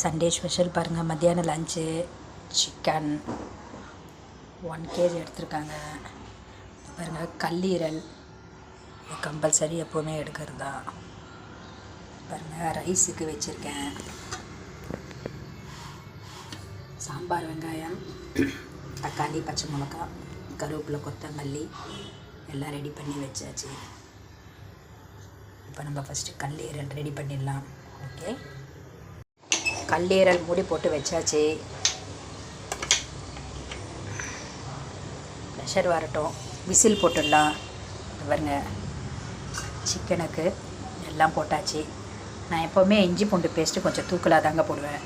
Sunday special பாருங்கள். மத்தியானம் lunch chicken 1 kg எடுத்திருக்காங்க பாருங்கள். கல்லீரல் கம்பல்சரி எப்போவுமே எடுக்கிறது தான் பாருங்கள். ரைஸுக்கு வச்சுருக்கேன். சாம்பார் வெங்காயம் தக்காளி பச்சை மிளகா கருவேப்பிலை கொத்தமல்லி எல்லாம் ரெடி பண்ணி வச்சாச்சு. இப்போ நம்ம ஃபஸ்ட்டு கல்லீரல் ரெடி பண்ணிடலாம். ஓகே, கல்லீரல் மூடி போட்டு வச்சாச்சு. ப்ரெஷர் வரட்டும், விசில் போட்டுடலாம். பாருங்க, சிக்கனுக்கு எல்லாம் போட்டாச்சு. நான் எப்போவுமே இஞ்சி பூண்டு பேஸ்ட்டு கொஞ்சம் தூக்கலாக தாங்க போடுவேன்.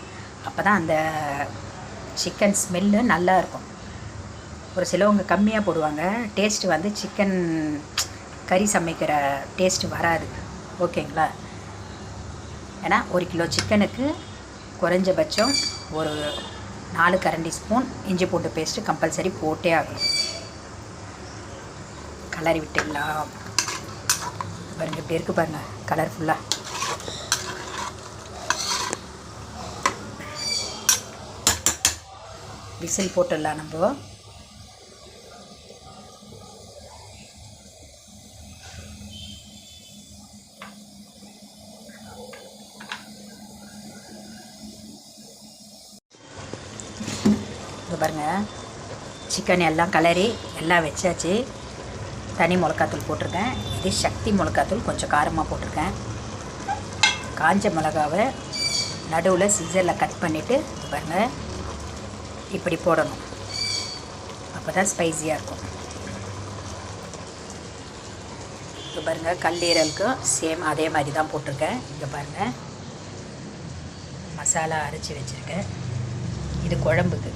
அப்போ தான் அந்த சிக்கன் ஸ்மெல்லு நல்லா இருக்கும். ஒரு சிலவங்க கம்மியாக போடுவாங்க. டேஸ்ட்டு வந்து சிக்கன் கறி சமைக்கிற டேஸ்ட்டு வராது. ஓகேங்களா? ஏன்னா 1 கிலோ சிக்கனுக்கு குறைஞ்சபட்சம் ஒரு 4 கரண்டி ஸ்பூன் இஞ்சி பூண்டு பேஸ்ட்டு கம்பல்சரி போட்டே ஆகும். கலரி விட்டுடலாம். பாருங்கள், இப்படி இருக்குது பாருங்கள், கலர்ஃபுல்லாக. விசில் போட்டுடலாம் நம்ம. இது பாருங்கள், சிக்கன் எல்லாம் கலரி எல்லாம் வச்சாச்சு. தனி மிளகாத்தூள் போட்டிருக்கேன். இது சக்தி மிளகாத்தூள், கொஞ்சம் காரமாக போட்டிருக்கேன். காஞ்ச மிளகாவை நடுவில் சிசரில் கட் பண்ணிவிட்டு பாருங்கள் இப்படி போடணும். அப்போ தான் ஸ்பைஸியாக இருக்கும். இது பாருங்கள், கல்லீரலுக்கும் சேம் அதே மாதிரி தான் போட்டிருக்கேன். இங்கே பாருங்கள், மசாலா அரைச்சி வச்சுருக்கேன். இது குழம்புக்கு.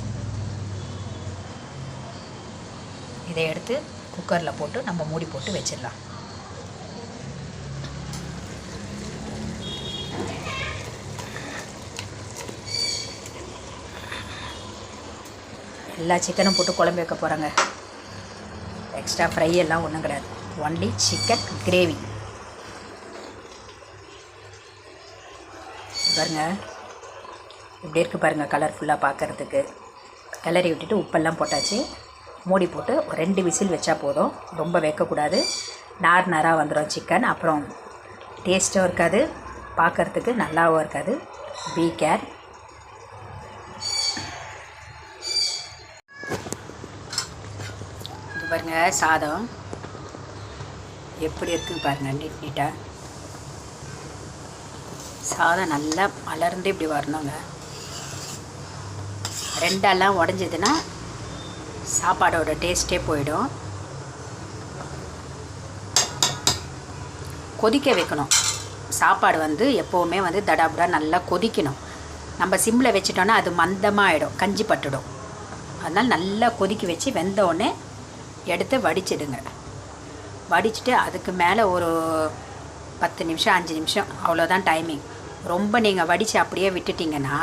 இதை எடுத்து குக்கரில் போட்டு நம்ம மூடி போட்டு வச்சிடலாம். எல்லா சிக்கனும் போட்டு குழம்பு வைக்க போகிறாங்க. எக்ஸ்ட்ரா ஃப்ரை எல்லாம் ஒன்றும் கிடையாது. Only chicken gravy. பாருங்கள், இப்படி இருக்குது பாருங்கள், கலர்ஃபுல்லாக பார்க்குறதுக்கு. கிளறி விட்டுட்டு உப்பெல்லாம் போட்டாச்சு. மூடி போட்டு ஒரு 2 விசில் வச்சா போதும். ரொம்ப வைக்கக்கூடாது. நாராக வந்துடும் சிக்கன். அப்புறம் டேஸ்ட்டும் இருக்காது, பார்க்குறதுக்கு நல்லாவும் இருக்காது. Be care. இது பாருங்கள், சாதம் எப்படி இருக்குது பாருங்கள், நீட்டாக. சாதம் நல்லா மலர்ந்து இப்படி வரணுங்க. 2 உடஞ்சதுன்னா சாப்பாடோட டேஸ்ட்டே போயிடும். கொதிக்க வைக்கணும். சாப்பாடு வந்து எப்போவுமே வந்து தடாபுடா நல்லா கொதிக்கணும். நம்ம சிம்மில் வச்சிட்டோன்னா அது மந்தமாக ஆகிடும், கஞ்சி பட்டுடும். அதனால் நல்லா கொதிக்க வச்சு வெந்தோடனே எடுத்து வடிச்சிடுங்க. வடிச்சிட்டு அதுக்கு மேலே ஒரு 10 நிமிஷம் 5 நிமிஷம் அவ்வளோதான் டைமிங். ரொம்ப நீங்கள் வடித்து அப்படியே விட்டுட்டிங்கன்னா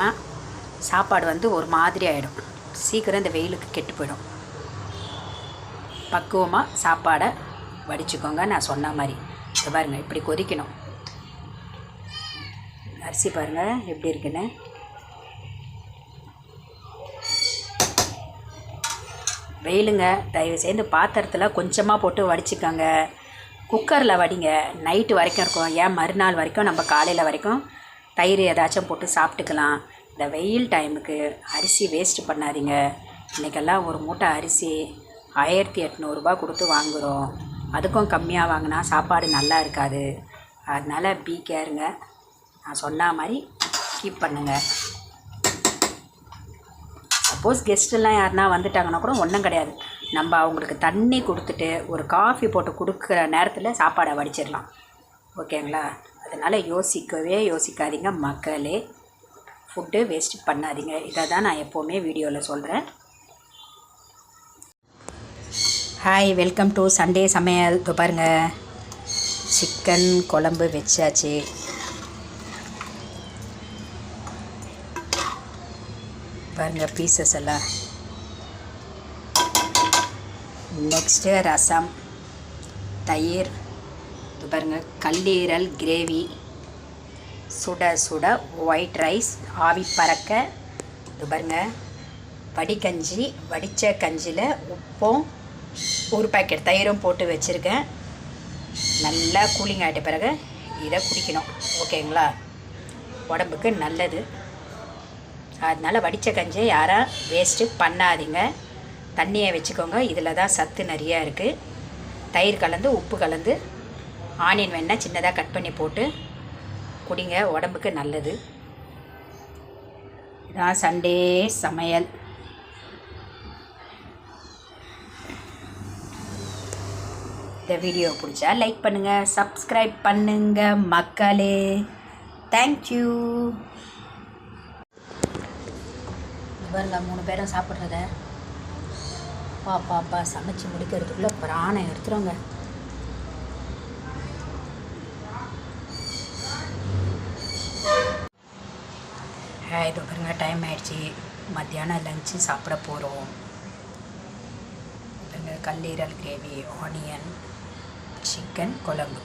சாப்பாடு வந்து ஒரு மாதிரி ஆகிடும். சீக்கிரம் இந்த வெயிலுக்கு கெட்டு போயிடும். பக்குவமாக சாப்பாடை வடிச்சுக்கோங்க. நான் சொன்ன மாதிரி இது பாருங்கள், இப்படி கொதிக்கணும். அரிசி பாருங்கள் எப்படி இருக்குன்னு. வெயிலுங்க, தயவு செய்து பாத்திரத்தில் கொஞ்சமாக போட்டு வடிச்சுக்கோங்க. குக்கரில் வடிங்க. நைட்டு வரைக்கும் இருக்கும். ஏன் மறுநாள் வரைக்கும் நம்ம காலையில் வரைக்கும் தயிர் ஏதாச்சும் போட்டு சாப்பிட்டுக்கலாம். இந்த வெயில் டைமுக்கு அரிசி வேஸ்ட்டு பண்ணாதீங்க. இன்றைக்கெல்லாம் ஒரு மூட்டை அரிசி 1800 ரூபா கொடுத்து வாங்குகிறோம். அதுக்கும் கம்மியாக வாங்கினா சாப்பாடு நல்லா இருக்காது. அதனால் பி கேருங்க. நான் சொன்ன மாதிரி கீப் பண்ணுங்கள். சப்போஸ் கெஸ்ட்டெல்லாம் யாருனா வந்துட்டாங்கன்னா கூட ஒன்றும் கிடையாது. நம்ம அவங்களுக்கு தண்ணி கொடுத்துட்டு ஒரு காஃபி போட்டு கொடுக்குற நேரத்தில் சாப்பாடை வடிச்சிடலாம். ஓகேங்களா? அதனால் யோசிக்காதீங்க மக்களே. ஃபுட்டு வேஸ்ட் பண்ணாதீங்க. இதை தான் நான் எப்போவுமே வீடியோவில் சொல்கிறேன். ஹாய், வெல்கம் டு சண்டே சமையல். இப்போ பாருங்கள், சிக்கன் குழம்பு வச்சாச்சு. பாருங்கள் பீசஸ் எல்லாம். நெக்ஸ்ட்டு ரசம், தயிர். இது பாருங்கள், கல்லீரல் கிரேவி, சுட சுட ஒயிட் ரைஸ் ஆவி பறக்க. இது பாருங்க, வடிகஞ்சி, வடித்த கஞ்சியில் உப்பும் 1 பாக்கெட் தயிரும் போட்டு வச்சுருக்கேன். நல்லா கூலிங் ஆகிட்ட பிறகு இதை குடிக்கணும். ஓகேங்களா? உடம்புக்கு நல்லது. அதனால் வடித்த கஞ்சியை யாரும் வேஸ்ட்டு பண்ணாதீங்க. தண்ணியை வச்சுக்கோங்க. இதில் தான் சத்து நிறையா இருக்குது. தயிர் கலந்து உப்பு கலந்து ஆனியன் வேணால் சின்னதாக கட் பண்ணி போட்டு குடிங்க, உடம்புக்கு நல்லது. இதான் சண்டே சமையல். இந்த வீடியோ பிடிச்சா லைக் பண்ணுங்கள், சப்ஸ்கிரைப் பண்ணுங்கள் மக்களே. தேங்க்யூ. இவருங்க 3 பேரும் சாப்பிட்றத பாப்பா சமைச்சு முடிக்கிறதுக்குள்ளே பிராணம் எடுத்துருங்க. இது பாருங்க, டைம் ஆகிடுச்சி. மத்தியானம் லஞ்சு சாப்பிட போகிறோம். கல்லீரல் கிரேவி, ஆனியன் சிக்கன் குழம்பு.